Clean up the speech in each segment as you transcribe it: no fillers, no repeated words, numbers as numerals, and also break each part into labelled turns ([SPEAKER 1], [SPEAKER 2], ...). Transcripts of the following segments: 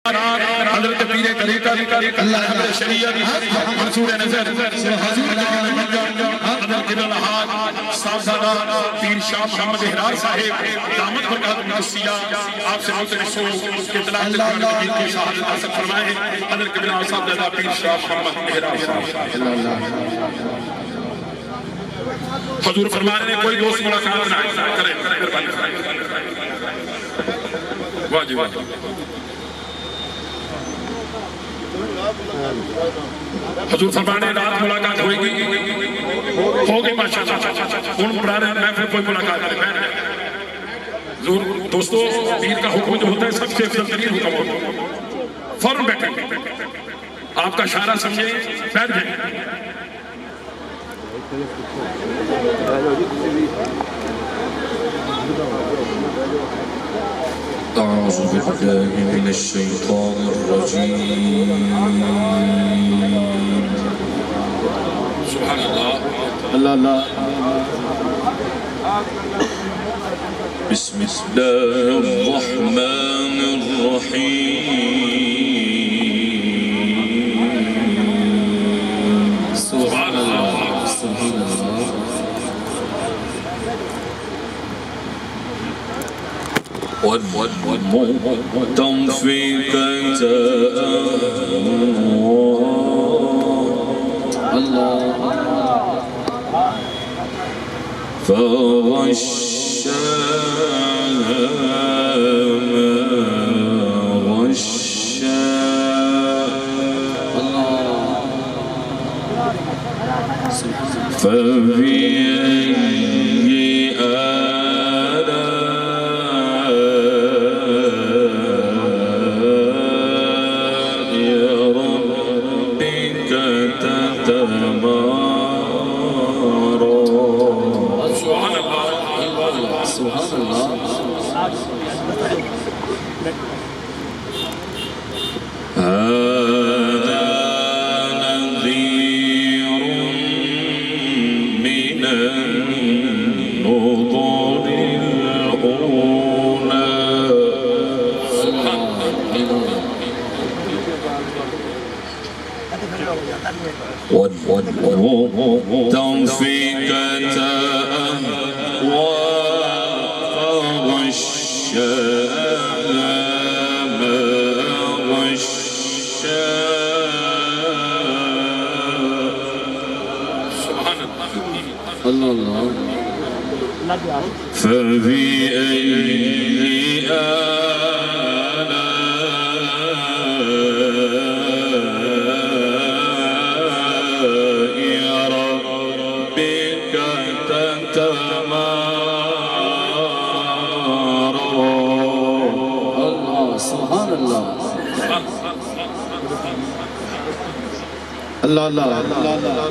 [SPEAKER 1] हज़रत पीर तरीक़त अहमद शरीयत मंसूर नज़र हज़रत क़िबला हाज साहबजादा पीर शाह मोहम्मद हिरार साहिब दामद बरक़ात मुनस्सिया आपसे मुल्तमिसो के तलाक़ की शहादत हासिल फरमाए। हज़रत क़िबला साहबजादा पीर शाह मोहम्मद हिरार साहिब हुज़ूर फरमा रहे हैं, कोई दोस्त मुलाकात ना करे, मेहरबानी वाह जी वाह। हुज़ूर फरमाने रात मुलाकात होगी, होगी माशाअल्लाह। उन पुराने महफिल कोई मुलाकात नहीं बैठ जाए। दोस्तों, पीर का हुक्म जो होता है सबसे अफजल हुक्म होता है। फौरन बैठे, आपका इशारा समझे, बैठ जाए।
[SPEAKER 2] أعوذ بالله من الشيطان الرجيم.
[SPEAKER 1] سبحان الله.
[SPEAKER 2] الله الله. بسم الله الرحمن الرحيم.
[SPEAKER 1] سبحان الله.
[SPEAKER 2] سبحان الله. والمؤتفكة الله فغشاها ما غشا الله فبأي هذا نذير من النذر الأولى. والمؤتفكة أهوى فغشاها ما غشا. الله الله. فبأي آلاء ربك تتمارى. الله سبحان الله. الله الله.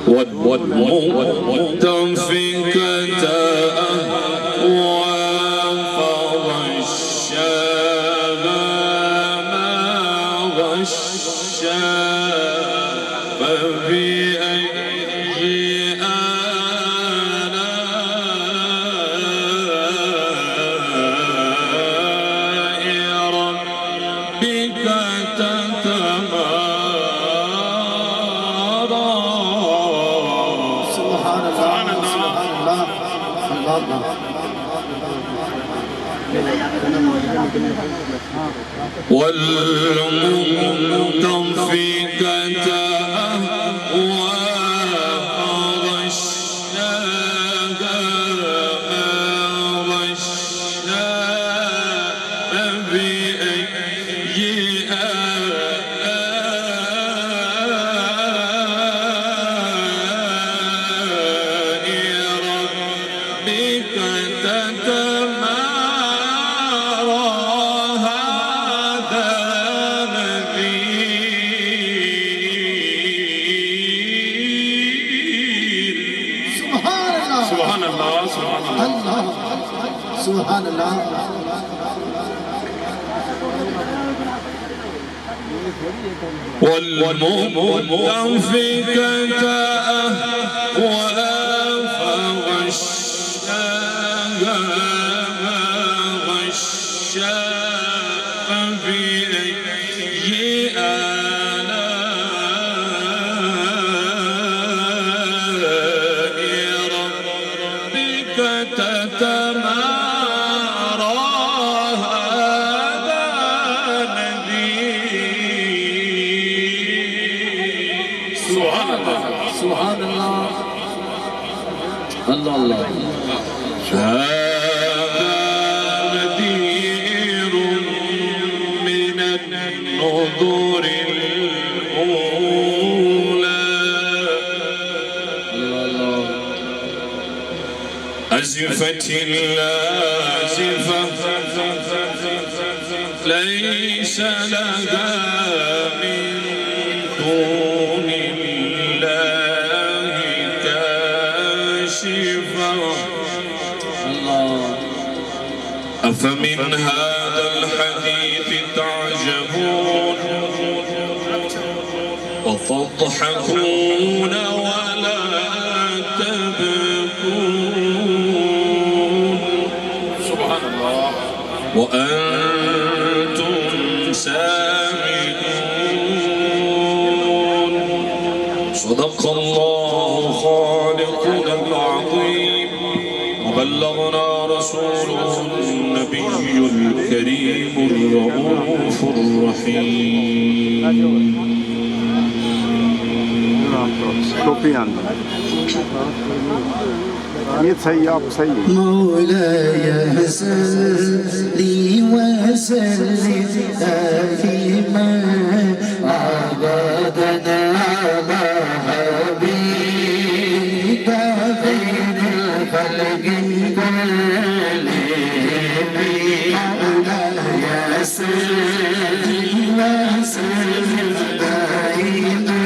[SPEAKER 2] والمؤتفكة أهوى فغشاها ما غشا. فبأي آلاء ربك تتمارى. والمؤتفكة أهوى فغشاها ما غشا. فبأي آلاء ربك تتمارى. هذا نذير. سبحان الله. سبحان الله.
[SPEAKER 3] سبحان الله.
[SPEAKER 2] والمؤتفكة أهوى فغشاها ما غشا. فبأي
[SPEAKER 1] सुभान अल्लाह
[SPEAKER 3] सुभान अल्लाह अल्लाह अल्लाह
[SPEAKER 2] نذير من النذر الأولى أزفت الآزفة ليس لها من دون الله كاشفة أفمن هذا الحديث تعجبون وتضحكون ولا تبكون
[SPEAKER 1] سبحان الله
[SPEAKER 2] وأنتم سامدون صدق الله خالقنا العظيم وبلغنا رسوله النبي الكريم الرؤوف الرحيم
[SPEAKER 4] टोपी आंदा ये सही आप सही
[SPEAKER 3] مولاي صلي وسلم دائما أبدا على حبيبك خير الخلق كلهم مولاي صلي وسلم دائما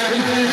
[SPEAKER 3] Thank you.